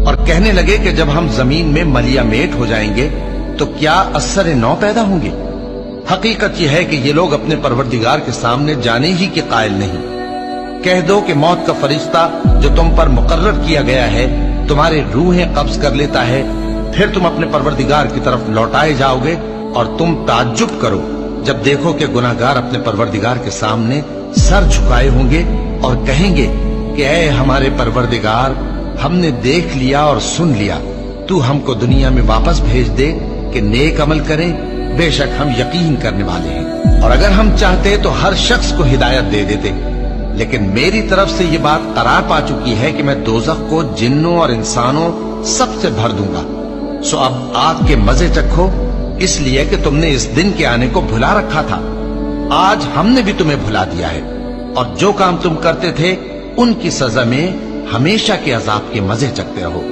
اور کہنے لگے کہ جب ہم زمین میں ملیا میٹ ہو جائیں گے تو کیا اثر نو پیدا ہوں گے؟ حقیقت یہ ہے کہ یہ لوگ اپنے پروردگار کے سامنے جانے ہی کے قائل نہیں۔ کہہ دو کہ موت کا فرشتہ جو تم پر مقرر کیا گیا ہے تمہارے روحیں قبض کر لیتا ہے، پھر تم اپنے پروردگار کی طرف لوٹائے جاؤ گے، اور تم تعجب کرو جب دیکھو کہ گناہگار اپنے پروردگار کے سامنے سر جھکائے ہوں گے اور کہیں گے کہ اے ہمارے پروردگار، ہم نے دیکھ لیا اور سن لیا، تو ہم کو دنیا میں واپس بھیج دے کہ نیک عمل کریں، بے شک ہم یقین کرنے والے ہیں۔ اور اگر ہم چاہتے تو ہر شخص کو ہدایت دے دیتے، لیکن میری طرف سے یہ بات قرار پا چکی ہے کہ میں دوزخ کو جنوں اور انسانوں سب سے بھر دوں گا۔ سو اب آگ کے مزے چکھو، اس لیے کہ تم نے اس دن کے آنے کو بھلا رکھا تھا۔ آج ہم نے بھی تمہیں بھلا دیا ہے، اور جو کام تم کرتے تھے ان کی سزا میں ہمیشہ کے عذاب کے مزے چکھتے رہو۔